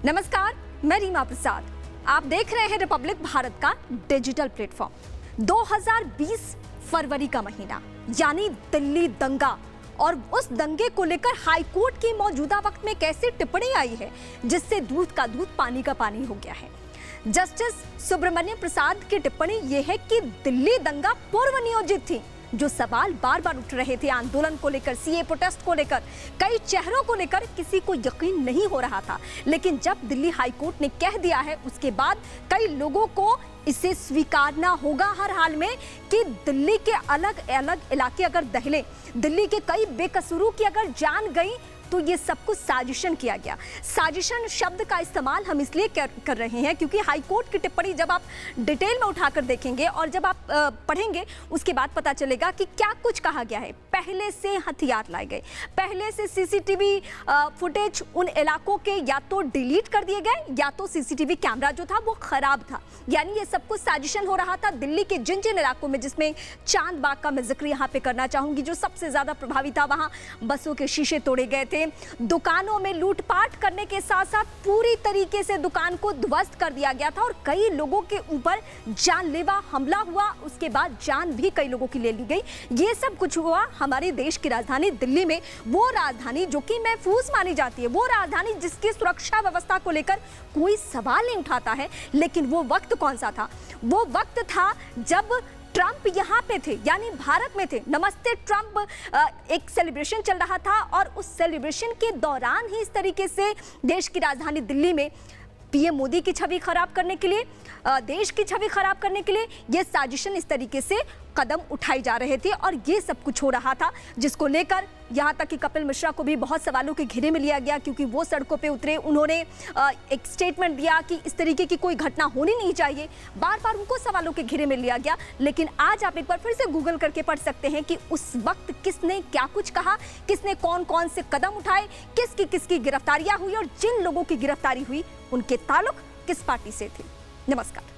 नमस्कार, मैं रीमा प्रसाद। आप देख रहे हैं रिपब्लिक भारत का डिजिटल प्लेटफॉर्म। 2020 फरवरी का महीना यानी दिल्ली दंगा, और उस दंगे को लेकर हाईकोर्ट की मौजूदा वक्त में कैसी टिप्पणी आई है जिससे दूध का दूध पानी का पानी हो गया है। जस्टिस सुब्रमण्यम प्रसाद की टिप्पणी यह है कि दिल्ली दंगा पूर्व नियोजित थी। जो सवाल बार बार उठ रहे थे आंदोलन को लेकर, सीए प्रोटेस्ट को लेकर, कई चेहरों को लेकर, किसी को यकीन नहीं हो रहा था। लेकिन जब दिल्ली हाईकोर्ट ने कह दिया है उसके बाद कई लोगों को इसे स्वीकारना होगा हर हाल में कि दिल्ली के अलग अलग इलाके अगर दहले, दिल्ली के कई बेकसूरों की अगर जान गई तो ये सब कुछ साजिशन किया गया। साजिशन शब्द का इस्तेमाल हम इसलिए कर रहे हैं क्योंकि हाईकोर्ट की टिप्पणी जब आप डिटेल में उठाकर देखेंगे और जब आप पढ़ेंगे उसके बाद पता चलेगा कि क्या कुछ कहा गया है। पहले से हथियार लाए गए, पहले से सीसीटीवी फुटेज उन इलाकों के या तो डिलीट कर दिए गए या तो सीसीटीवी कैमरा जो था वो खराब था। यानी ये सब कुछ साजिशन हो रहा था। दिल्ली के जिन जिन इलाकों में, जिसमें चांद बाग का मैं जिक्र यहाँ पे करना चाहूंगी, जो सबसे ज्यादा प्रभावी था, वहां बसों के शीशे तोड़े गए थे, दुकानों में लूटपाट करने के साथ साथ पूरी तरीके से दुकान को ध्वस्त कर दिया गया था और कई लोगों के ऊपर जानलेवा हमला हुआ। उसके बाद जान भी कई लोगों की ले ली गई। ये सब कुछ हुआ हमारे देश की राजधानी दिल्ली में, वो राजधानी जो कि महफूज मानी जाती है, वो राजधानी जिसकी सुरक्षा व्यवस्था को लेकर कोई सवाल नहीं उठाता है। लेकिन वो वक्त कौन सा था? वो वक्त था जब ट्रंप यहाँ पे थे, यानी भारत में थे। नमस्ते ट्रंप एक सेलिब्रेशन चल रहा था और उस सेलिब्रेशन के दौरान ही इस तरीके से देश की राजधानी दिल्ली में पीएम मोदी की छवि खराब करने के लिए, देश की छवि खराब करने के लिए ये साजिशन इस तरीके से कदम उठाए जा रहे थे और ये सब कुछ हो रहा था, जिसको लेकर यहाँ तक कि कपिल मिश्रा को भी बहुत सवालों के घेरे में लिया गया क्योंकि वो सड़कों पे उतरे। उन्होंने एक स्टेटमेंट दिया कि इस तरीके की कोई घटना होनी नहीं चाहिए। बार बार उनको सवालों के घेरे में लिया गया। लेकिन आज आप एक बार फिर से गूगल करके पढ़ सकते हैं कि उस वक्त किसने क्या कुछ कहा, किसने कौन कौन से कदम उठाए, किसकी गिरफ्तारियां हुई और जिन लोगों की गिरफ्तारी हुई उनके ताल्लुक किस पार्टी से थे। नमस्कार।